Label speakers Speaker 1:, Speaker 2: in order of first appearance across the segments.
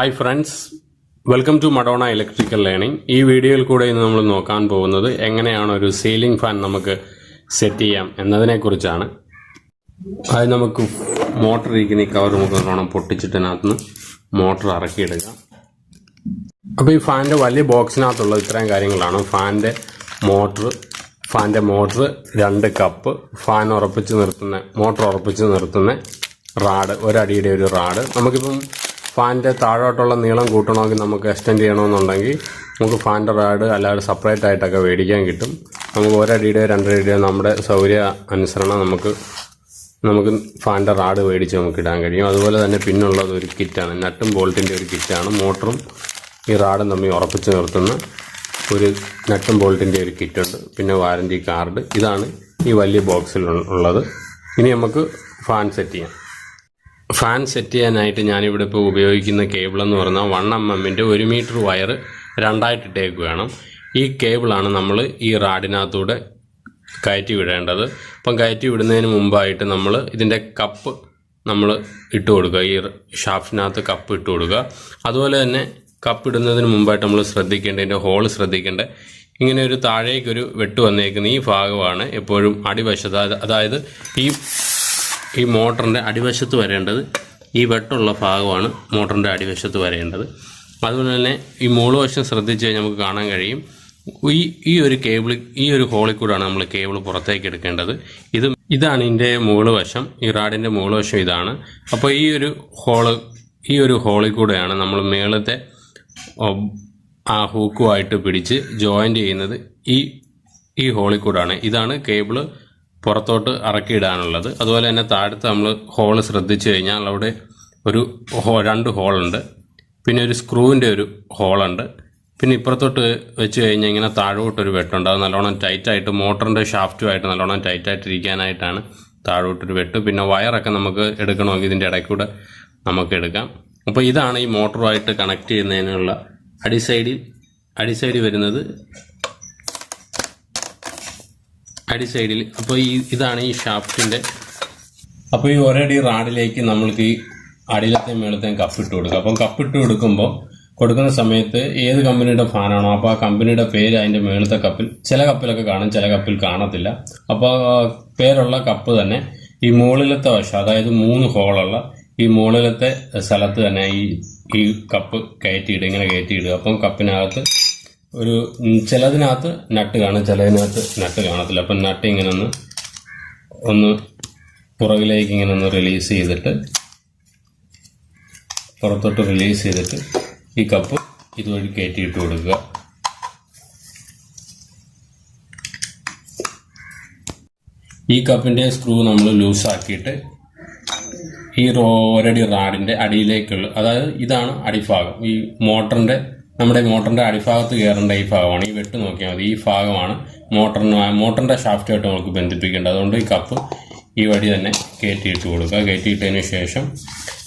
Speaker 1: Hi friends, welcome to Madonna Electrical Learning. ഈ വീഡിയോയിൽ കൂടെ ഇന്ന് നമ്മൾ നോക്കാൻ പോകുന്നത് എങ്ങനെയാണ് ഒരു സീലിംഗ് ഫാൻ നമുക്ക് സെറ്റ് ചെയ്യാം എന്നതിനെക്കുറിച്ചാണ്. അത് നമുക്ക് മോട്ടർ ഇരിക്കുന്ന ഈ കവർ നമുക്ക് നല്ലോണം പൊട്ടിച്ചിട്ടതിനകത്ത് മോട്ടർ ഇറക്കിയെടുക്കാം. അപ്പോൾ ഈ ഫാനിൻ്റെ വലിയ ബോക്സിനകത്തുള്ള ഇത്രയും കാര്യങ്ങളാണ്. ഫാനിൻ്റെ മോട്ടർ 2 കപ്പ്, മോട്ടർ ഉറപ്പിച്ച് നിർത്തുന്ന റാഡ്, ഒരടിയുടെ ഒരു റാഡ്. നമുക്കിപ്പം ഫാനിൻ്റെ താഴോട്ടുള്ള നീളം കൂട്ടണമെങ്കിൽ നമുക്ക് എക്സ്റ്റെൻഡ് ചെയ്യണമെന്നുണ്ടെങ്കിൽ നമുക്ക് ഫാനിൻ്റെ റാഡ് അല്ലാതെ സെപ്പറേറ്റ് ആയിട്ടൊക്കെ മേടിക്കാൻ കിട്ടും. നമുക്ക് 1 അടിയുടെയോ 2 അടിയുടെയോ നമ്മുടെ സൗകര്യ അനുസരണം നമുക്ക് ഫാനിൻ്റെ റാഡ് മേടിച്ച് നമുക്ക് ഇടാൻ കഴിയും. അതുപോലെ തന്നെ പിന്നുള്ളത് ഒരു കിറ്റാണ്, നട്ടും ബോൾട്ടിൻ്റെ ഒരു കിറ്റാണ്. മോട്ടറും ഈ റാഡും തമ്മിൽ ഉറപ്പിച്ച് നിർത്തുന്ന ഒരു നട്ടും ബോൾട്ടിൻ്റെ ഒരു കിറ്റുണ്ട്. പിന്നെ വാറൻറ്റി കാർഡ്. ഇതാണ് ഈ വലിയ ബോക്സിൽ ഉള്ളത്. ഇനി നമുക്ക് ഫാൻ സെറ്റ് ചെയ്യാം. ഫാൻ സെറ്റ് ചെയ്യാനായിട്ട് ഞാനിവിടെ ഇപ്പോൾ ഉപയോഗിക്കുന്ന കേബിൾ എന്ന് പറഞ്ഞാൽ 1 mm 1 മീറ്റർ വയർ 2ആയിട്ട് ഇട്ടേക്ക് വേണം. ഈ കേബിളാണ് നമ്മൾ ഈ റാഡിനകത്തൂടെ കയറ്റി വിടേണ്ടത്. അപ്പം കയറ്റി വിടുന്നതിന് മുമ്പായിട്ട് നമ്മൾ ഇതിൻ്റെ കപ്പ് നമ്മൾ ഇട്ട് കൊടുക്കുക. ഈ ഷാഫ്റ്റിനകത്ത് കപ്പ് ഇട്ട് കൊടുക്കുക. അതുപോലെ തന്നെ കപ്പ് ഇടുന്നതിന് മുമ്പായിട്ട് നമ്മൾ ഇതിൻ്റെ ഹോൾ ശ്രദ്ധിക്കേണ്ടത്. ഇങ്ങനെ ഒരു താഴേക്കൊരു വെട്ട് വന്നേക്കുന്ന ഈ ഭാഗമാണ് എപ്പോഴും അടിവശത്ത്, അതായത് ഈ മോട്ടറിൻ്റെ അടിവശത്ത് വരേണ്ടത് ഈ വെട്ടുള്ള ഭാഗമാണ് മോട്ടറിൻ്റെ അടിവശത്ത് വരേണ്ടത്. അതുപോലെ തന്നെ ഈ മുകൾ വശം ശ്രദ്ധിച്ച് കഴിഞ്ഞാൽ നമുക്ക് കാണാൻ കഴിയും. ഈ ഒരു കേബിൾ, ഈ ഒരു ഹോളിൽ കൂടെയാണ് നമ്മൾ കേബിൾ പുറത്തേക്ക് എടുക്കേണ്ടത്. ഇതാണ് ഇതിൻ്റെ മുകൾ വശം, ഈ റാഡിൻ്റെ മുകൾ വശം ഇതാണ്. അപ്പോൾ ഈ ഒരു ഹോളിൽ കൂടെയാണ് നമ്മൾ മേളത്തെ ആ ഹൂക്കുമായിട്ട് പിടിച്ച് ജോയിൻ്റ് ചെയ്യുന്നത്. ഈ ഹോളിൽ കൂടെയാണ്. ഇതാണ് കേബിള് പുറത്തോട്ട് ഇറക്കിയിടാനുള്ളത്. അതുപോലെ തന്നെ താഴത്ത് നമ്മൾ ഹോള് ശ്രദ്ധിച്ചു കഴിഞ്ഞാൽ അവിടെ ഒരു 2 ഹോളുണ്ട്. പിന്നെ ഒരു സ്ക്രൂവിൻ്റെ ഒരു ഹോളുണ്ട്. പിന്നെ ഇപ്പുറത്തോട്ട് വെച്ച് കഴിഞ്ഞാൽ ഇങ്ങനെ താഴോട്ടൊരു വെട്ടുണ്ട്. അത് നല്ലോണം ടൈറ്റായിട്ട് മോട്ടറിൻ്റെ ഷാഫ്റ്റുമായിട്ട് നല്ലോണം ടൈറ്റായിട്ടിരിക്കാനായിട്ടാണ് താഴോട്ടൊരു വെട്ട്. പിന്നെ വയറൊക്കെ നമുക്ക് എടുക്കണമെങ്കിൽ ഇതിൻ്റെ ഇടയ്ക്കൂടെ നമുക്ക് എടുക്കാം. അപ്പോൾ ഇതാണ് ഈ മോട്ടറുമായിട്ട് കണക്ട് ചെയ്യുന്നതിനുള്ള അടിസൈഡിൽ വരുന്നത്. അടിസൈഡിൽ അപ്പോൾ ഇതാണ് ഈ ഷാഫ്റ്റിൻ്റെ. അപ്പോൾ ഈ ഒരടി റാഡിലേക്ക് നമ്മൾക്ക് ഈ അടിയിലത്തെയും മേളത്തെയും കപ്പിട്ട് കൊടുക്കുക. അപ്പം കപ്പിട്ട് കൊടുക്കുന്ന സമയത്ത് ഏത് കമ്പനിയുടെ ഫാനാണോ അപ്പോൾ ആ കമ്പനിയുടെ പേര് അതിൻ്റെ മേളത്തെ കപ്പിൽ, ചില കപ്പിലൊക്കെ കാണും, ചില കപ്പിൽ കാണത്തില്ല. അപ്പോൾ പേരുള്ള കപ്പ് തന്നെ ഈ മുകളിലത്തെ വശം, അതായത് 3 ഹോളുള്ള ഈ മുകളിലത്തെ സ്ഥലത്ത് തന്നെ ഈ കപ്പ് ഇങ്ങനെ കയറ്റിയിടുക. അപ്പം കപ്പിനകത്ത് ചിലതിനകത്ത് നട്ട് കാണും, ചിലതിനകത്ത് നട്ട് കാണത്തില്ല. അപ്പം നട്ട് ഇങ്ങനെ ഒന്ന് പുറകിലേക്ക് ഇങ്ങനെ ഒന്ന് റിലീസ് ചെയ്തിട്ട്, പുറത്തോട്ട് റിലീസ് ചെയ്തിട്ട് ഈ കപ്പ് ഇതുവഴി കയറ്റിയിട്ട് കൊടുക്കുക. ഈ കപ്പിൻ്റെ സ്ക്രൂ നമ്മൾ ലൂസാക്കിയിട്ട് ഈ ഒരടി റാഡിൻ്റെ അടിയിലേക്കുള്ള, അതായത് ഇതാണ് അടിഭാഗം, ഈ നമ്മുടെ മോട്ടറിൻ്റെ അടിഭാഗത്ത് കയറേണ്ട ഈ ഭാഗമാണ്. ഈ വെട്ട് നോക്കിയാൽ മതി. ഈ ഭാഗമാണ് മോട്ടറിൻ്റെ ഷാഫ്റ്റുമായിട്ട് നമുക്ക് ബന്ധിപ്പിക്കേണ്ടത്. അതുകൊണ്ട് ഈ കപ്പ് ഈ വഴി തന്നെ കയറ്റിയിട്ട് കൊടുക്കുക. കയറ്റിയിട്ടതിന് ശേഷം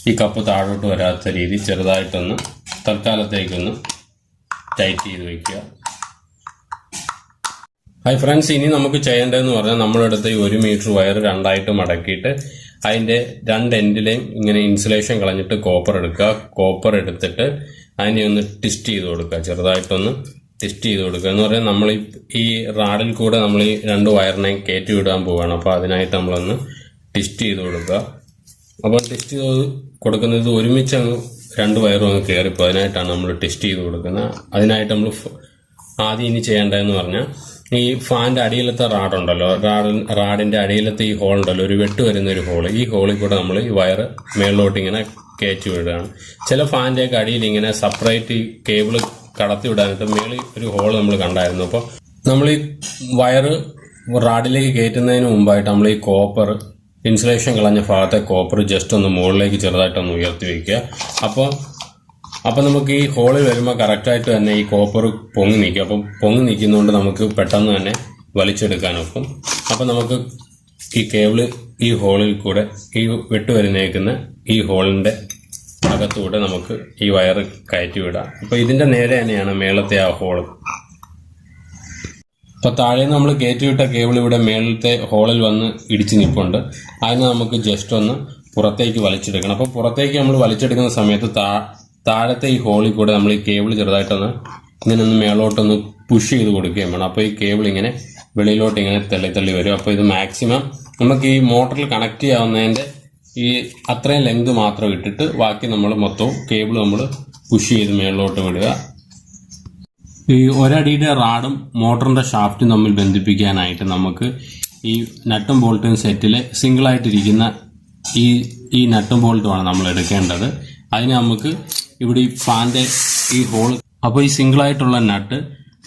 Speaker 1: ഈ കപ്പ് താഴോട്ട് വരാത്ത രീതി ചെറുതായിട്ടൊന്ന് തൽക്കാലത്തേക്കൊന്ന് ടൈറ്റ് ചെയ്ത് വയ്ക്കുക. ഹായ് ഫ്രണ്ട്സ്, ഇനി നമുക്ക് ചെയ്യേണ്ടതെന്ന് പറഞ്ഞാൽ നമ്മളെടുത്ത് 1 മീറ്റർ വയർ 2ആയിട്ട് മടക്കിയിട്ട് അതിൻ്റെ 2 എൻഡിലെയും ഇങ്ങനെ ഇൻസുലേഷൻ കളഞ്ഞിട്ട് കോപ്പർ എടുത്തിട്ട് അതിനെ ഒന്ന് ട്വിസ്റ്റ് ചെയ്ത് കൊടുക്കുക. ചെറുതായിട്ടൊന്ന് ട്വിസ്റ്റ് ചെയ്ത് കൊടുക്കുക എന്ന് പറഞ്ഞാൽ നമ്മൾ ഈ റാഡിൽ കൂടെ നമ്മൾ ഈ 2 വയറിനെ കയറ്റി വിടാൻ പോവുകയാണ്. അപ്പോൾ അതിനായിട്ട് നമ്മളൊന്ന് ട്വിസ്റ്റ് ചെയ്ത് കൊടുക്കുക. അപ്പോൾ ട്വിസ്റ്റ് ചെയ്ത് കൊടുക്കുന്നത് ഒരുമിച്ച് 2 വയറും അങ്ങ് കയറിപ്പോൾ, അതിനായിട്ടാണ് നമ്മൾ ട്വിസ്റ്റ് ചെയ്ത് കൊടുക്കുന്നത്. അതിനായിട്ട് നമ്മൾ ആദ്യം ഇനി ചെയ്യേണ്ടതെന്ന് പറഞ്ഞാൽ ഈ ഫാനിൻ്റെ അടിയിലത്തെ റാഡുണ്ടല്ലോ, റാഡിൻ്റെ അടിയിലത്തെ ഈ ഹോൾ ഉണ്ടല്ലോ, ഒരു വെട്ട് വരുന്ന ഒരു ഹോൾ, ഈ ഹോളിൽ കൂടെ നമ്മൾ ഈ വയറ് മേളിലോട്ട് ഇങ്ങനെ കയറ്റി വിടുകയാണ്. ചില ഫാനിൻ്റെയൊക്കെ അടിയിൽ ഇങ്ങനെ സെപ്പറേറ്റ് ഈ കേബിൾ കടത്തി വിടാനായിട്ട് മേളിൽ ഒരു ഹോൾ നമ്മൾ കണ്ടായിരുന്നു. അപ്പോൾ നമ്മൾ ഈ വയറ് റാഡിലേക്ക് കയറ്റുന്നതിന് മുമ്പായിട്ട് നമ്മൾ ഈ കോപ്പർ, ഇൻസുലേഷൻ കളഞ്ഞ ഭാഗത്തെ കോപ്പർ ജസ്റ്റ് ഒന്ന് മുകളിലേക്ക് ചെറുതായിട്ടൊന്ന് ഉയർത്തി വയ്ക്കുക. അപ്പോൾ നമുക്ക് ഈ ഹോളിൽ വരുമ്പോൾ കറക്റ്റായിട്ട് തന്നെ ഈ കോപ്പർ പൊങ്ങി നിൽക്കും. അപ്പം പൊങ്ങി നിൽക്കുന്നതുകൊണ്ട് നമുക്ക് പെട്ടെന്ന് തന്നെ വലിച്ചെടുക്കാനൊക്കും. അപ്പം നമുക്ക് ഈ കേബിള് ഈ ഹോളിൽ കൂടെ ഈ വെട്ട് വരുന്നേക്കുന്ന ഈ ഹോളിൻ്റെ അകത്തൂടെ നമുക്ക് ഈ വയർ കയറ്റി വിടാം. അപ്പോൾ ഇതിൻ്റെ നേരെ തന്നെയാണ് മേളത്തെ ആ ഹോള്. അപ്പോൾ താഴെ നമ്മൾ കയറ്റിവിട്ട കേബിൾ ഇവിടെ മേളത്തെ ഹോളിൽ വന്ന് ഇടിച്ച് നിൽപ്പുണ്ട്. അതിന് നമുക്ക് ജസ്റ്റ് ഒന്ന് പുറത്തേക്ക് വലിച്ചെടുക്കണം. അപ്പോൾ പുറത്തേക്ക് നമ്മൾ വലിച്ചെടുക്കുന്ന സമയത്ത് താഴത്തെ ഈ ഹോളിൽ കൂടെ നമ്മൾ ഈ കേബിൾ ചെറുതായിട്ടൊന്ന് ഇങ്ങനെ ഒന്ന് മേളോട്ടൊന്ന് പുഷ് ചെയ്ത് കൊടുക്കുകയും വേണം. അപ്പോൾ ഈ കേബിൾ ഇങ്ങനെ വെളിയിലോട്ട് ഇങ്ങനെ തള്ളി വരും. അപ്പോൾ ഇത് മാക്സിമം നമുക്ക് ഈ മോട്ടറിൽ കണക്ട് ചെയ്യാവുന്നതിൻ്റെ ഈ അത്രയും ലെങ്ത് മാത്രം ഇട്ടിട്ട് ബാക്കി നമ്മൾ മൊത്തവും കേബിൾ നമ്മൾ പുഷ് ചെയ്ത് മേളിലോട്ട് വിടുക. ഈ ഒരടിയുടെ റാഡും മോട്ടറിന്റെ ഷാഫ്റ്റും തമ്മിൽ ബന്ധിപ്പിക്കാനായിട്ട് നമുക്ക് ഈ നട്ടും ബോൾട്ടും സെറ്റിൽ സിംഗിളായിട്ടിരിക്കുന്ന ഈ നട്ടും ബോൾട്ടുമാണ് നമ്മൾ എടുക്കേണ്ടത്. അതിന് നമുക്ക് ഇവിടെ ഈ ഫാൻ്റെ ഈ ഹോൾ, അപ്പോൾ ഈ സിംഗിളായിട്ടുള്ള നട്ട്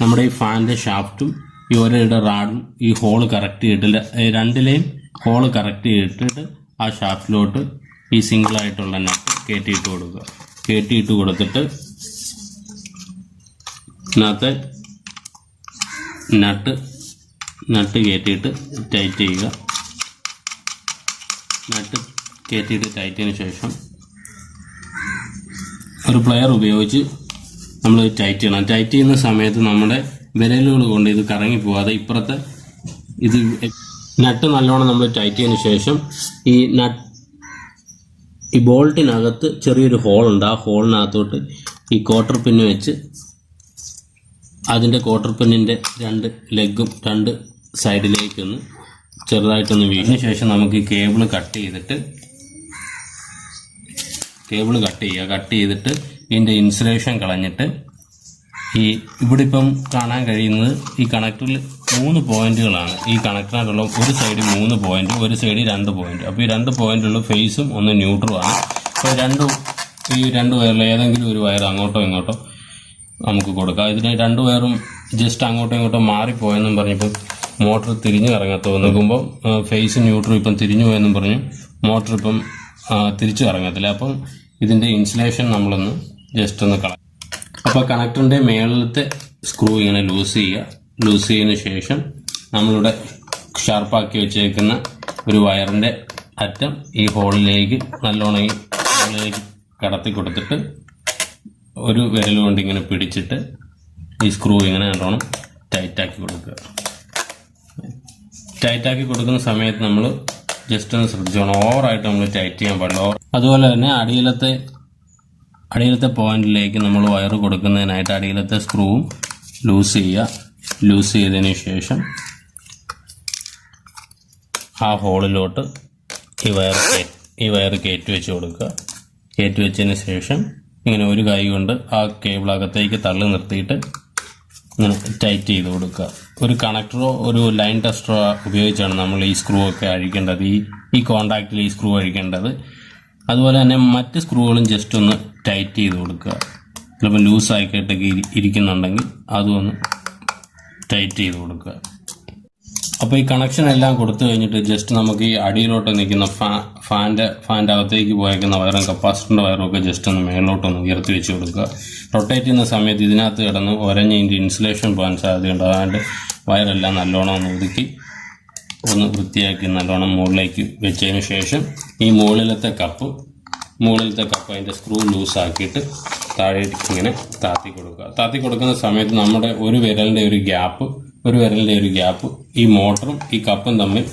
Speaker 1: നമ്മുടെ ഈ ഫാൻ്റെ ഷാഫ്റ്റും ഈ ഒരടിയുടെ റാഡും ഈ ഹോള് കറക്റ്റ് ചെയ്തിട്ട് രണ്ടിലെയും ഹോള് കറക്റ്റ് ചെയ്തിട്ട് ആ ഷാഫ്റ്റിലോട്ട് ഈ സിംഗിളായിട്ടുള്ള നട്ട് കയറ്റിയിട്ട് കൊടുക്കുക. കയറ്റിയിട്ട് കൊടുത്തിട്ട് ഇതിനകത്ത് നട്ട് കയറ്റിയിട്ട് ടൈറ്റ് ചെയ്യുക. നട്ട് കയറ്റിയിട്ട് ടൈറ്റ് ചെയ്തതിന് ശേഷം ഒരു പ്ലെയർ ഉപയോഗിച്ച് നമ്മൾ ടൈറ്റ് ചെയ്യണം. ടൈറ്റ് ചെയ്യുന്ന സമയത്ത് നമ്മുടെ വിരലുകൾ കൊണ്ട് ഇത് കറങ്ങി പോകാതെ ഇപ്പുറത്തെ ഇത് നട്ട് നല്ലോണം നമ്മൾ ടൈറ്റ് ചെയ്തതിന് ശേഷം ഈ ബോൾട്ടിനകത്ത് ചെറിയൊരു ഹോളുണ്ട്. ആ ഹോളിനകത്തോട്ട് ഈ ക്വാർട്ടർ പിന്ന് വെച്ച് അതിൻ്റെ ക്വാർട്ടർ പിന്നിൻ്റെ രണ്ട് ലെഗും രണ്ട് സൈഡിലേക്കൊന്ന് ചെറുതായിട്ടൊന്ന് വീഴിന് ശേഷം നമുക്ക് ഈ കേബിൾ കട്ട് ചെയ്തിട്ട് കട്ട് ചെയ്തിട്ട് ഇതിൻ്റെ ഇൻസുലേഷൻ കളഞ്ഞിട്ട് ഇവിടെ ഇപ്പം കാണാൻ കഴിയുന്നത് ഈ കണക്ടറിൽ 3 പോയിന്റുകളാണ്. ഈ കണക്ടറിനുള്ള ഒരു സൈഡിൽ 3 പോയിന്റ്, ഒരു സൈഡിൽ 2 പോയിന്റ്. അപ്പോൾ ഈ 2 പോയിന്റുള്ള ഫേസും ഒന്ന് ന്യൂട്രലുമാണ്. അപ്പോൾ ഈ രണ്ട് വയറിൽ ഏതെങ്കിലും ഒരു വയർ അങ്ങോട്ടോ ഇങ്ങോട്ടോ നമുക്ക് കൊടുക്കാം. ഇതിന് 2 വയറും ജസ്റ്റ് അങ്ങോട്ടോ ഇങ്ങോട്ടോ മാറിപ്പോയെന്നും പറഞ്ഞപ്പോൾ മോട്ടർ തിരിഞ്ഞു കറങ്ങാത്ത നോക്കുമ്പോൾ ഫേസ് ന്യൂട്രൽ ഇപ്പം തിരിഞ്ഞു പോയെന്നും പറഞ്ഞു മോട്ടർ ഇപ്പം തിരിച്ചു കറങ്ങത്തില്ല. അപ്പം ഇതിൻ്റെ ഇൻസുലേഷൻ നമ്മളൊന്ന് ജസ്റ്റ് ഒന്ന് കളയാം. അപ്പോൾ കണക്ടറിൻ്റെ മേളിലത്തെ സ്ക്രൂ ഇങ്ങനെ ലൂസ് ചെയ്തതിന് ശേഷം നമ്മളിവിടെ ഷാർപ്പാക്കി വെച്ചേക്കുന്ന ഒരു വയറിൻ്റെ അറ്റം ഈ ഹോളിലേക്ക് നല്ലോണം ഈ ഹോളിലേക്ക് കടത്തി കൊടുത്തിട്ട് ഒരു വിരൽ കൊണ്ട് ഇങ്ങനെ പിടിച്ചിട്ട് ഈ സ്ക്രൂ ഇങ്ങനെ നല്ലോണം ടൈറ്റാക്കി കൊടുക്കുക. ടൈറ്റാക്കി കൊടുക്കുന്ന സമയത്ത് നമ്മൾ ജസ്റ്റ് ഒന്ന് ശ്രദ്ധിച്ചോണം, ഓവറായിട്ട് നമ്മൾ ടൈറ്റ് ചെയ്യാൻ പാടില്ല. അതുപോലെ തന്നെ അടിയിലത്തെ പോയിന്റിലേക്ക് നമ്മൾ വയർ കൊടുക്കുന്നതിനായിട്ട് അടിയിലത്തെ സ്ക്രൂവും ലൂസ് ചെയ്തതിന് ശേഷം ആ ഹോളിലോട്ട് ഈ വയർ കയറ്റി വെച്ച് കൊടുക്കുക. കയറ്റി വെച്ചതിന് ശേഷം ഇങ്ങനെ ഒരു കൈ കൊണ്ട് ആ കേബിൾ അകത്തേക്ക് തള്ളി നിർത്തിയിട്ട് ഇങ്ങനെ ടൈറ്റ് ചെയ്ത് കൊടുക്കുക. ഒരു കണക്ടറോ ഒരു ലൈൻ ടെസ്റ്ററോ ഉപയോഗിച്ചാണ് നമ്മൾ ഈ സ്ക്രൂ ഒക്കെ അഴിക്കേണ്ടത്. ഈ കോണ്ടാക്റ്റിൽ ഈ സ്ക്രൂ അഴിക്കേണ്ടത്. അതുപോലെ തന്നെ മറ്റ് സ്ക്രൂകളും ജസ്റ്റ് ഒന്ന് ടൈറ്റ് ചെയ്ത് കൊടുക്കുക. ചിലപ്പോൾ ലൂസായിട്ടൊക്കെ ഇരിക്കുന്നുണ്ടെങ്കിൽ അതും ഒന്ന് ടൈറ്റ് ചെയ്ത് കൊടുക്കുക. അപ്പോൾ ഈ കണക്ഷൻ എല്ലാം കൊടുത്തു കഴിഞ്ഞിട്ട് ജസ്റ്റ് നമുക്ക് ഈ അടിയിലോട്ട് നിൽക്കുന്ന ഫാൻ്റെ അകത്തേക്ക് പോയേക്കുന്ന വയറും കപ്പാസിറ്ററിൻ്റെ വയറും ഒക്കെ ജസ്റ്റ് ഒന്ന് മേളിലോട്ടൊന്ന് ഉയർത്തി വെച്ച് കൊടുക്കുക. റൊട്ടേറ്റ് ചെയ്യുന്ന സമയത്ത് ഇതിനകത്ത് കിടന്ന് ഒരഞ്ഞ് ഇതിൻ്റെ ഇൻസുലേഷൻ പോകാൻ സാധ്യതയുണ്ട്. അതുകൊണ്ട് വയറെല്ലാം നല്ലോണം ഒന്ന് ഒതുക്കി ഒന്ന് വൃത്തിയാക്കി നല്ലോണം മുകളിലേക്ക് വെച്ചതിന് ശേഷം ഈ മുകളിലത്തെ കപ്പ് അതിൻ്റെ സ്ക്രൂ ലൂസാക്കിയിട്ട് താഴെ ഇങ്ങനെ താത്തി കൊടുക്കുന്ന സമയത്ത് നമ്മുടെ ഒരു വിരലിൻ്റെ ഒരു ഗ്യാപ്പ് ഈ മോട്ടറും ഈ കപ്പും തമ്മിൽ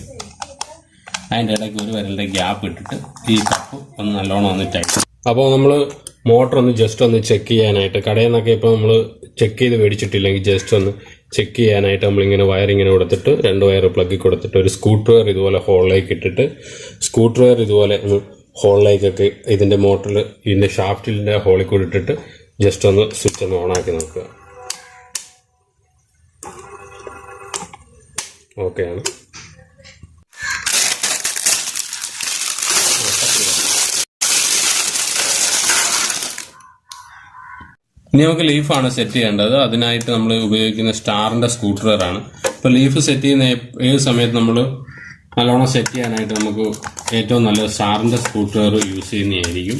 Speaker 1: അതിൻ്റെ ഇടയ്ക്ക് ഒരു വിരലിൻ്റെ ഗ്യാപ്പ് ഇട്ടിട്ട് ഈ കപ്പ് ഒന്ന് നല്ലോണം ഒന്ന് ടൈറ്റ്. അപ്പോൾ നമ്മൾ മോട്ടർ ഒന്ന് ജസ്റ്റ് ഒന്ന് ചെക്ക് ചെയ്യാനായിട്ട് കടയിൽ നിന്നൊക്കെ ഇപ്പോൾ നമ്മൾ ചെക്ക് ചെയ്ത് മേടിച്ചിട്ടില്ലെങ്കിൽ ജസ്റ്റ് ഒന്ന് ചെക്ക് ചെയ്യാനായിട്ട് നമ്മളിങ്ങനെ വയറിങ്ങനെ കൊടുത്തിട്ട് 2 വയർ പ്ലഗ് കൊടുത്തിട്ട് ഒരു സ്ക്രൂ ഡ്രൈവർ ഇതുപോലെ ഹോളിലേക്ക് ഇട്ടിട്ട് സ്ക്രൂ ഡ്രൈവർ ഇതുപോലെ ഒന്ന് ഹോളിലേക്കൊക്കെ ഇതിൻ്റെ മോട്ടറിൽ ഇതിൻ്റെ ഷാഫ്റ്റിൻ്റെ ഹോളിൽ കൂടി ഇട്ടിട്ട് ജസ്റ്റ് ഒന്ന് സ്വിച്ച് ഒന്ന് ഓണാക്കി നോക്കുക. ഓക്കെയാണ്. ഇനി നമുക്ക് ലീഫാണ് സെറ്റ് ചെയ്യേണ്ടത്. അതിനായിട്ട് നമ്മൾ ഉപയോഗിക്കുന്ന സ്റ്റാറിൻ്റെ സ്ക്രൂ ഡ്രൈവറാണ്. ഇപ്പോൾ ലീഫ് സെറ്റ് ചെയ്യുന്ന ഏത് സമയത്ത് നമ്മൾ നല്ലോണം സെറ്റ് ചെയ്യാനായിട്ട് നമുക്ക് ഏറ്റവും നല്ല സ്റ്റാറിൻ്റെ സ്ക്രൂ ഡ്രൈവർ യൂസ് ചെയ്യുന്നതായിരിക്കും.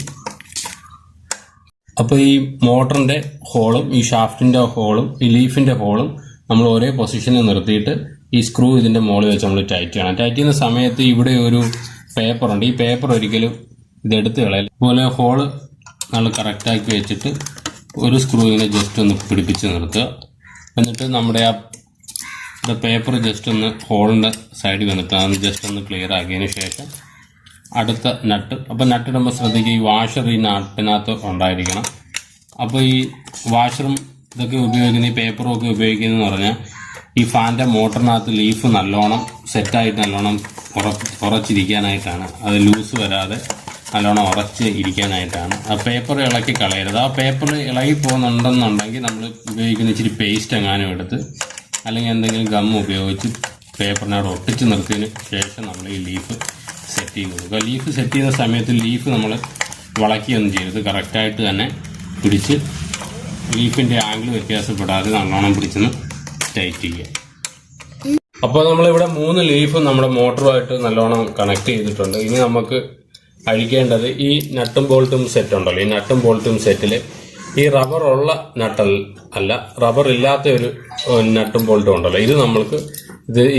Speaker 1: അപ്പോൾ ഈ മോട്ടറിൻ്റെ ഹോളും ഈ ഷാഫ്റ്റിൻ്റെ ഹോളും ഈ ലീഫിൻ്റെ ഹോളും നമ്മൾ ഒരേ പൊസിഷനിൽ നിർത്തിയിട്ട് ഈ സ്ക്രൂ ഇതിൻ്റെ മുകളിൽ വെച്ച് നമ്മൾ ടൈറ്റ് ചെയ്യണം. ടൈറ്റ് ചെയ്യുന്ന സമയത്ത് ഇവിടെ ഒരു പേപ്പറുണ്ട്. ഈ പേപ്പർ ഒരിക്കലും ഇതെടുത്ത് കളയില്ല. അതുപോലെ ഹോള് നമ്മൾ കറക്റ്റാക്കി വെച്ചിട്ട് ഒരു സ്ക്രൂ ഇങ്ങനെ ജസ്റ്റ് ഒന്ന് പിടിപ്പിച്ച് നിർത്തുക. എന്നിട്ട് നമ്മുടെ ആ പേപ്പർ ജസ്റ്റ് ഒന്ന് ഹോളിൻ്റെ സൈഡിൽ വന്നിട്ട് അതൊന്ന് ജസ്റ്റ് ഒന്ന് ക്ലിയർ ആക്കിയതിന് ശേഷം അടുത്ത നട്ട്. അപ്പോൾ നട്ടിടുമ്പോൾ ശ്രദ്ധിക്കുക, ഈ വാഷർ ഈ നട്ടിനകത്ത് ഉണ്ടായിരിക്കണം. അപ്പോൾ ഈ വാഷറും ഇതൊക്കെ ഉപയോഗിക്കുന്ന ഈ പേപ്പറും ഒക്കെ ഉപയോഗിക്കുന്നതെന്ന് പറഞ്ഞാൽ ഈ ഫാനിൻ്റെ മോട്ടറിനകത്ത് ലീഫ് നല്ലോണം സെറ്റായിട്ട് നല്ലോണം ഉറച്ചിരിക്കാനായിട്ടാണ്. അത് ലൂസ് വരാതെ നല്ലോണം ഉറച്ച് ഇരിക്കാനായിട്ടാണ്. ആ പേപ്പർ ഇളക്കി കളയരുത്. ആ പേപ്പർ ഇളകി പോകുന്നുണ്ടെന്നുണ്ടെങ്കിൽ നമ്മൾ ഉപയോഗിക്കുന്ന ഇച്ചിരി പേസ്റ്റ് എങ്ങാനും എടുത്ത് അല്ലെങ്കിൽ എന്തെങ്കിലും ഗം ഉപയോഗിച്ച് പേപ്പറിനോട് ഒട്ടിച്ച് നിർത്തിയതിന് ശേഷം നമ്മൾ ഈ ലീഫ് സെറ്റ് ചെയ്ത് കൊടുക്കുക. ലീഫ് സെറ്റ് ചെയ്യുന്ന സമയത്ത് ലീഫ് നമ്മൾ വളയ്ക്കുകയൊന്നും ചെയ്യരുത്. കറക്റ്റായിട്ട് തന്നെ പിടിച്ച് ലീഫിൻ്റെ ആംഗിൾ വ്യത്യാസപ്പെടാതെ നല്ലോണം പിടിച്ചൊന്ന് ടൈറ്റ് ചെയ്യുക. അപ്പോൾ നമ്മളിവിടെ 3 ലീഫ് നമ്മുടെ മോട്ടറുമായിട്ട് നല്ലോണം കണക്ട് ചെയ്തിട്ടുണ്ട്. ഇനി നമുക്ക് അഴിക്കേണ്ടത് ഈ നട്ടും ബോൾട്ടും സെറ്റ് ഉണ്ടല്ലോ. ഈ നട്ടും ബോൾട്ടും സെറ്റിൽ ഈ റബ്ബർ ഉള്ള നട്ടൽ അല്ല, റബ്ബർ ഇല്ലാത്ത ഒരു നട്ടും ബോൾട്ടും ഉണ്ടല്ലോ. ഇത് നമ്മൾക്ക്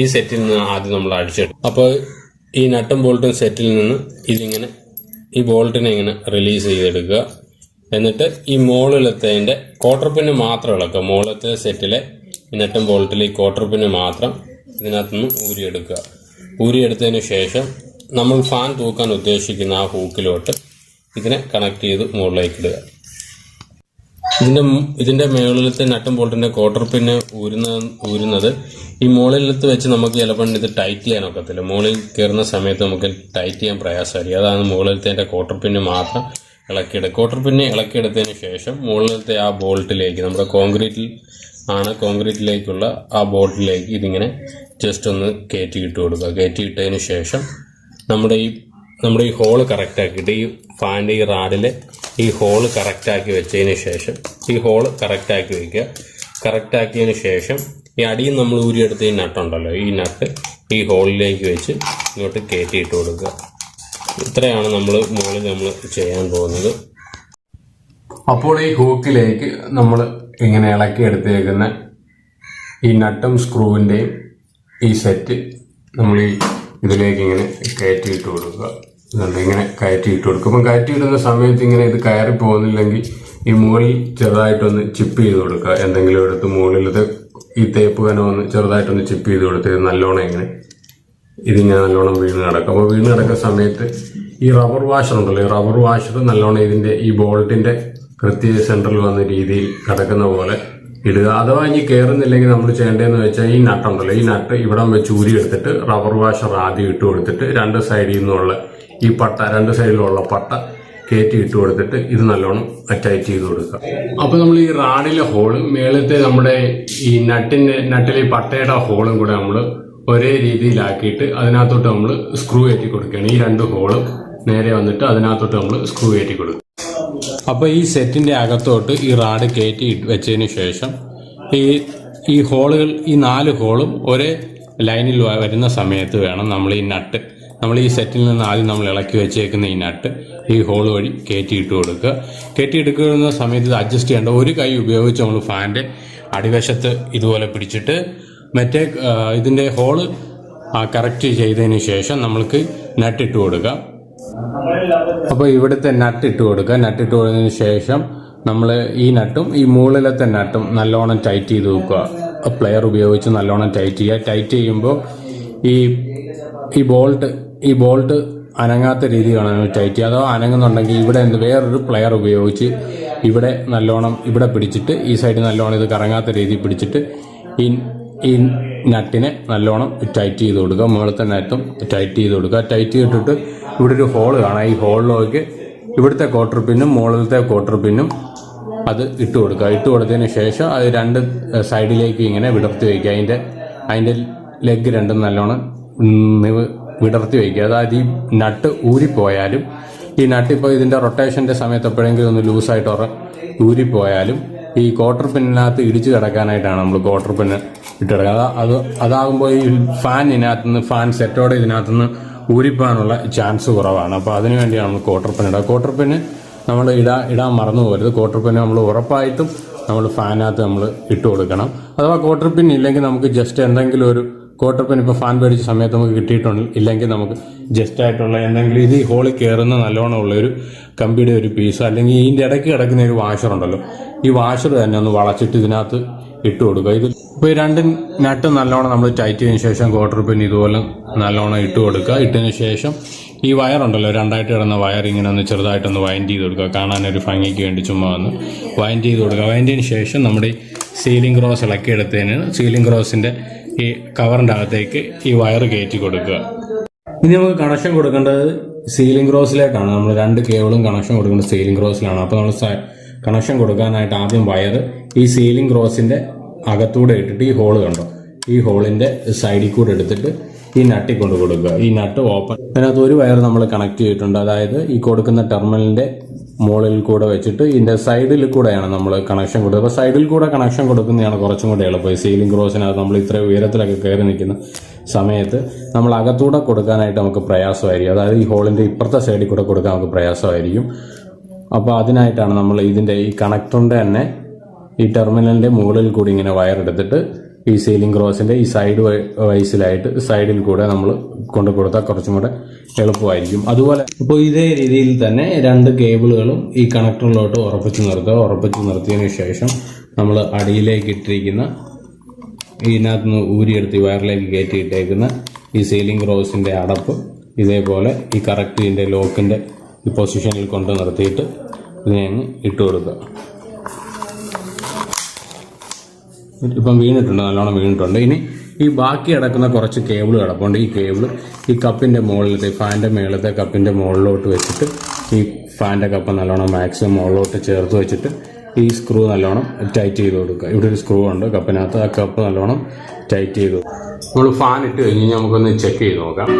Speaker 1: ഈ സെറ്റിൽ നിന്ന് ആദ്യം നമ്മൾ അഴിച്ചെടുക്കും. അപ്പോൾ ഈ നട്ടും ബോൾട്ടും സെറ്റിൽ നിന്ന് ഇതിങ്ങനെ ഈ ബോൾട്ടിനെ ഇങ്ങനെ റിലീസ് ചെയ്തെടുക്കുക. എന്നിട്ട് ഈ മുകളിലത്തേതിൻ്റെ ക്വാർട്ടർ പിന്ന് മാത്രം ഇളക്കുക. മുകളിലത്തെ സെറ്റിലെ ഈ നട്ടും ബോൾട്ടിൽ ഈ ക്വാർട്ടർ പിന്ന് മാത്രം ഇതിനകത്തുനിന്ന് ഊരിയെടുക്കുക. ഊരിയെടുത്തതിന് ശേഷം നമ്മൾ ഫാൻ തൂക്കാൻ ഉദ്ദേശിക്കുന്ന ആ ഹൂക്കിലോട്ട് ഇതിനെ കണക്ട് ചെയ്ത് മുകളിലേക്ക് ഇടുക. ഇതിന്റെ മുകളിലത്തെ നട്ടും ബോൾട്ടിന്റെ ക്വാർട്ടർ പിന്നെ ഊരുന്നത് ഈ മുകളിലത്ത് വെച്ച് നമുക്ക് ചിലപ്പോൾ ഇത് ടൈറ്റ് ചെയ്യാൻ ഒക്കത്തില്ല. മുകളിൽ കയറുന്ന സമയത്ത് നമുക്ക് ടൈറ്റ് ചെയ്യാൻ പ്രയാസമായിരിക്കും. അതാണ് മുകളിലത്തെ ക്വാർട്ടർ പിന്നെ മാത്രം ഇളക്കിയെടുക്കുക. ക്വാർട്ടർ പിന്നെ ഇളക്കിയെടുത്തതിന് ശേഷം മുകളിലത്തെ ആ ബോൾട്ടിലേക്ക് നമ്മുടെ കോൺക്രീറ്റിലേക്കുള്ള ആ ബോൾട്ടിലേക്ക് ഇതിങ്ങനെ ജസ്റ്റ് ഒന്ന് കയറ്റിയിട്ട് കൊടുക്കുക. കയറ്റിയിട്ടതിന് ശേഷം നമ്മുടെ ഈ ഹോള് കറക്റ്റാക്കിയിട്ട് ഈ ഫാനിൻ്റെ ഈ റാഡിലെ ഈ ഹോള് കറക്റ്റാക്കി വെച്ചതിന് ശേഷം ഈ ഹോള് കറക്റ്റാക്കി വയ്ക്കുക. കറക്റ്റാക്കിയതിന് ശേഷം ഈ അടിയിൽ നമ്മൾ ഊരിയെടുത്ത ഈ നട്ടുണ്ടല്ലോ, ഈ നട്ട് ഈ ഹോളിലേക്ക് വെച്ച് ഇങ്ങോട്ട് കയറ്റിയിട്ട് കൊടുക്കുക. ഇത്രയാണ് മുകളിൽ നമ്മൾ ചെയ്യാൻ പോകുന്നത്. അപ്പോൾ ഈ ഹൂക്കിലേക്ക് നമ്മൾ ഇങ്ങനെ ഇളക്കി എടുത്തേക്കുന്ന ഈ നട്ടും സ്ക്രൂവിൻ്റെയും ഈ സെറ്റ് നമ്മൾ ഈ ഇതിലേക്ക് ഇങ്ങനെ കയറ്റിയിട്ട് കൊടുക്കുക. ഇങ്ങനെ കയറ്റിയിട്ട് കൊടുക്കും. അപ്പം കയറ്റിയിടുന്ന സമയത്ത് ഇങ്ങനെ ഇത് കയറി പോകുന്നില്ലെങ്കിൽ ഈ മുകളിൽ ചെറുതായിട്ടൊന്ന് ചിപ്പ് ചെയ്ത് കൊടുക്കുക. എന്തെങ്കിലും എടുത്ത് മുകളിലത്തെ ഈ തേപ്പ് കനമൊന്ന് ചെറുതായിട്ടൊന്ന് ചിപ്പ് ചെയ്ത് കൊടുത്ത് ഇത് നല്ലോണം ഇതിങ്ങനെ നല്ലോണം വീണ് കിടക്കും. അപ്പോൾ വീണ് കിടക്കുന്ന സമയത്ത് ഈ റബ്ബർ വാഷർ ഉണ്ടല്ലോ, ഈ റബ്ബർ വാഷർ നല്ലോണം ഇതിൻ്റെ ഈ ബോൾട്ടിൻ്റെ കൃത്യ സെൻറ്ററിൽ വന്ന രീതിയിൽ കിടക്കുന്ന പോലെ ഇടുക. അഥവാ ഇനി കയറുന്നില്ലെങ്കിൽ നമ്മൾ ചെയ്യേണ്ടതെന്ന് വെച്ചാൽ ഈ നട്ടുണ്ടല്ലോ, ഈ നട്ട് ഇവിടം വെച്ച് ഊരി എടുത്തിട്ട് റബ്ബർ വാഷർ ആദ്യം ഇട്ട് കൊടുത്തിട്ട് രണ്ട് സൈഡിൽ നിന്നുള്ള ഈ പട്ട, രണ്ട് സൈഡിലുള്ള പട്ട കയറ്റി ഇട്ട് കൊടുത്തിട്ട് ഇത് നല്ലോണം ടൈറ്റ് ചെയ്ത് കൊടുക്കുക. അപ്പോൾ നമ്മൾ ഈ റാഡിലെ ഹോളും മേളത്തെ നമ്മുടെ ഈ നട്ടിലെ ഈ പട്ടയുടെ ഹോളും കൂടെ നമ്മൾ ഒരേ രീതിയിലാക്കിയിട്ട് അതിനകത്തോട്ട് നമ്മൾ സ്ക്രൂ കയറ്റി കൊടുക്കുകയാണ്. ഈ 2 ഹോളും നേരെ വന്നിട്ട് അതിനകത്തോട്ട് നമ്മൾ സ്ക്രൂ കയറ്റി കൊടുക്കും. അപ്പോൾ ഈ സെറ്റിൻ്റെ അകത്തോട്ട് ഈ റാഡ് കയറ്റി വെച്ചതിന് ശേഷം ഈ ഹോളുകൾ, ഈ 4 ഹോളും ഒരേ ലൈനിൽ വരുന്ന സമയത്ത് വേണം നമ്മൾ ഈ സെറ്റിൽ നിന്ന് ആദ്യം നമ്മൾ ഇളക്കി വെച്ചേക്കുന്ന ഈ നട്ട് ഈ ഹോൾ വഴി കയറ്റിയിട്ട് കൊടുക്കുക. കയറ്റിയെടുക്കുന്ന സമയത്ത് ഇത് അഡ്ജസ്റ്റ് ചെയ്യേണ്ട. ഒരു കൈ ഉപയോഗിച്ച് നമ്മൾ ഫാനിൻ്റെ അടിവശത്ത് ഇതുപോലെ പിടിച്ചിട്ട് മറ്റേ ഇതിൻ്റെ ഹോള് കറക്റ്റ് ചെയ്തതിന് ശേഷം നമ്മൾക്ക് നട്ടിട്ട് കൊടുക്കുക. അപ്പോൾ ഇവിടുത്തെ നട്ടിട്ട് കൊടുക്കുക. നട്ടിട്ട് കൊടുത്തതിന് ശേഷം നമ്മൾ ഈ നട്ടും ഈ മുകളിലത്തെ നട്ടും നല്ലോണം ടൈറ്റ് ചെയ്ത് വെക്കുക. പ്ലെയർ ഉപയോഗിച്ച് നല്ലോണം ടൈറ്റ് ചെയ്യുക. ടൈറ്റ് ചെയ്യുമ്പോൾ ഈ ബോൾട്ട് അനങ്ങാത്ത രീതിയിലാണ് ടൈറ്റ് ചെയ്യുക. അഥവാ അനങ്ങുന്നുണ്ടെങ്കിൽ ഇവിടെ വേറൊരു പ്ലെയർ ഉപയോഗിച്ച് ഇവിടെ പിടിച്ചിട്ട് ഈ സൈഡ് നല്ലോണം ഇത് കറങ്ങാത്ത രീതിയിൽ പിടിച്ചിട്ട് ഈ നട്ടിനെ നല്ലോണം ടൈറ്റ് ചെയ്ത് കൊടുക്കുക. മുകളിലത്തെ നട്ടും ടൈറ്റ് ചെയ്ത് കൊടുക്കുക. ടൈറ്റ് ചെയ്തിട്ട് ഇവിടെ ഒരു ഹോൾ കാണാം. ഈ ഹോളിലേക്ക് ഇവിടുത്തെ ക്വാർട്ടർ പിന്നും മുകളിലത്തെ ക്വാർട്ടർ പിന്നും അത് ഇട്ട് കൊടുക്കുക. ഇട്ട് കൊടുത്തതിന് ശേഷം അത് 2 സൈഡിലേക്ക് ഇങ്ങനെ വിടർത്തി വയ്ക്കുക. അതിൻ്റെ ലെഗ് രണ്ടും നല്ലോണം വിടർത്തി വയ്ക്കുക. അതായത് ഈ നട്ട് ഊരിപ്പോയാലും ഈ നട്ടിപ്പോൾ ഇതിൻ്റെ റൊട്ടേഷൻ്റെ സമയത്ത് എപ്പോഴെങ്കിലും ഒന്ന് ലൂസായിട്ട് ഊരിപ്പോയാലും ഈ ക്വാർട്ടർ പിന്നിനകത്ത് ഇടിച്ചു കിടക്കാനായിട്ടാണ് നമ്മൾ ക്വാർട്ടർ പിന്ന് ഇട്ട് കിടക്കുക. അതാകുമ്പോൾ ഈ ഫാൻ സെറ്റോടെ ഇതിനകത്തുനിന്ന് ഊരിപ്പോകാനുള്ള ചാൻസ് കുറവാണ്. അപ്പോൾ അതിനു വേണ്ടിയാണ് നമ്മൾ ക്വാർട്ടർ പിന്ന് ഇടുക. ക്വാർട്ടർ പിന്ന് നമ്മൾ ഇടാൻ മറന്നു പോകരുത്. ക്വാർട്ടർ പിന്ന് നമ്മൾ ഉറപ്പായിട്ടും ഫാനിനകത്ത് നമ്മൾ ഇട്ട് കൊടുക്കണം. അഥവാ ക്വാർട്ടർ പിൻ ഇല്ലെങ്കിൽ നമുക്ക് ജസ്റ്റ് എന്തെങ്കിലും ഒരു ക്വാർട്ടർ പിൻ ഇപ്പോൾ ഫാൻ മേടിച്ച സമയത്ത് നമുക്ക് കിട്ടിയിട്ടുണ്ട്, ഇല്ലെങ്കിൽ നമുക്ക് ജസ്റ്റ് ആയിട്ടുള്ള എന്തെങ്കിലും ഇത് ഈ ഹോളിൽ കയറുന്ന നല്ലോണം ഉള്ള ഒരു കമ്പിയുടെ ഒരു പീസ്, അല്ലെങ്കിൽ ഇതിൻ്റെ ഇടയ്ക്ക് കിടക്കുന്ന ഒരു വാഷർ ഉണ്ടല്ലോ, ഈ വാഷർ തന്നെ ഒന്ന് വളച്ചിട്ട് ഇതിനകത്ത് ഇട്ട് കൊടുക്കുക. ഇപ്പോൾ ഈ രണ്ട് നട്ട് നല്ലോണം നമ്മൾ ടൈറ്റ് ചെയ്തതിന് ശേഷം ക്വാർട്ടർ പിൻ ഇതുപോലെ നല്ലോണം ഇട്ട് കൊടുക്കുക. ഇട്ടതിന് ശേഷം ഈ വയറുണ്ടല്ലോ, രണ്ടായിട്ട് കിടന്ന വയർ ഇങ്ങനെ ഒന്ന് ചെറുതായിട്ടൊന്ന് വൈൻഡ് ചെയ്ത് കൊടുക്കുക. കാണാനൊരു ഭംഗിക്ക് വേണ്ടി ചുമ്മാ ഒന്ന് വൈൻഡ് ചെയ്ത് കൊടുക്കുക. വൈൻഡിന് ശേഷം നമ്മുടെ സീലിംഗ് ക്രോസ് ഇളക്കിയെടുത്തതിന് സീലിംഗ് ക്രോസിൻ്റെ ഈ കവറിൻ്റെ അകത്തേക്ക് ഈ വയർ കയറ്റി കൊടുക്കുക. ഇനി നമുക്ക് കണക്ഷൻ കൊടുക്കേണ്ടത് സീലിംഗ് ക്രോസിലേക്കാണ്. നമ്മൾ രണ്ട് കേബിളും കണക്ഷൻ കൊടുക്കേണ്ടത് സീലിംഗ് ക്രോസിലാണ്. അപ്പോൾ നമ്മൾ കണക്ഷൻ കൊടുക്കാനായിട്ട് ആദ്യം വയർ ഈ സീലിംഗ് ക്രോസിൻ്റെ അകത്തൂടെ ഇട്ടിട്ട് ഈ ഹോള് കണ്ടോ, ഈ ഹോളിൻ്റെ സൈഡിൽ കൂടെ എടുത്തിട്ട് ഈ നട്ടിൽ കൊണ്ട് കൊടുക്കുക. ഈ നട്ട് ഓപ്പൺ, അതിനകത്ത് ഒരു വയർ നമ്മൾ കണക്ട് ചെയ്തിട്ടുണ്ട്. അതായത് ഈ കൊടുക്കുന്ന ടെർമിനലിൻ്റെ മുകളിൽ കൂടെ വെച്ചിട്ട് ഇതിൻ്റെ സൈഡിൽ കൂടെയാണ് നമ്മൾ കണക്ഷൻ കൊടുക്കുക. അപ്പോൾ സൈഡിൽ കൂടെ കണക്ഷൻ കൊടുക്കുന്നതാണ് കുറച്ചും കൂടെ എളുപ്പം. ഈ സീലിംഗ് ക്രോസിനകത്ത് നമ്മൾ ഇത്ര ഉയരത്തിലൊക്കെ കയറി നിൽക്കുന്ന സമയത്ത് നമ്മൾ അകത്തൂടെ കൊടുക്കാനായിട്ട് നമുക്ക് പ്രയാസമായിരിക്കും. അതായത് ഈ ഹോളിൻ്റെ ഇപ്പുറത്തെ സൈഡിൽ കൂടെ കൊടുക്കാൻ നമുക്ക് പ്രയാസമായിരിക്കും. അപ്പോൾ അതിനായിട്ടാണ് നമ്മൾ ഇതിൻ്റെ ഈ കണക്ടറിൻ്റെ തന്നെ ഈ ടെർമിനലിൻ്റെ മുകളിൽ കൂടി ഇങ്ങനെ വയർ എടുത്തിട്ട് ഈ സീലിംഗ് ക്രോസിൻ്റെ ഈ സൈഡ് വൈസിലായിട്ട് സൈഡിൽ കൂടെ നമ്മൾ കൊണ്ടു കൊടുത്താൽ കുറച്ചും കൂടെ എളുപ്പമായിരിക്കും. അതുപോലെ ഇപ്പോൾ ഇതേ രീതിയിൽ തന്നെ രണ്ട് കേബിളുകളും ഈ കണക്ടറിലോട്ട് ഉറപ്പിച്ച് നിർത്തുക. ഉറപ്പിച്ച് നിർത്തിയതിന് ശേഷം നമ്മൾ അടിയിലേക്ക് ഇട്ടിരിക്കുന്ന ഇതിനകത്ത് നിന്ന് ഊരിയെടുത്ത് വയറിലേക്ക് കയറ്റിയിട്ടേക്കുന്ന ഈ സീലിംഗ് ക്രോസിൻ്റെ അടപ്പ് ഇതേപോലെ ഈ കറക്റ്റ് ഇതിൻ്റെ ലോക്കിൻ്റെ ഈ പൊസിഷനിൽ കൊണ്ട് നിർത്തിയിട്ട് ഇതിനെ അങ്ങ് ഇട്ട് കൊടുക്കുക. ഇപ്പം വീണിട്ടുണ്ട്, നല്ലോണം വീണിട്ടുണ്ട്. ഇനി ഈ ബാക്കി കിടക്കുന്ന കുറച്ച് കേബിൾ കിടപ്പുണ്ട്. ഈ കേബിൾ ഈ കപ്പിൻ്റെ മുകളിലത്തെ ഫാൻ്റെ മേളത്തെ കപ്പിൻ്റെ മുകളിലോട്ട് വെച്ചിട്ട് ഈ ഫാൻ്റെ കപ്പ് നല്ലോണം മാക്സിമം മുകളിലോട്ട് ചേർത്ത് വെച്ചിട്ട് ഈ സ്ക്രൂ നല്ലോണം ടൈറ്റ് ചെയ്ത് കൊടുക്കുക. ഇവിടെ ഒരു സ്ക്രൂ ഉണ്ട് കപ്പിനകത്ത്, ആ കപ്പ് നല്ലോണം ടൈറ്റ് ചെയ്ത്. നമ്മൾ ഫാൻ ഇട്ട് കഴിഞ്ഞ് നമുക്കൊന്ന് ചെക്ക് ചെയ്ത് നോക്കാം.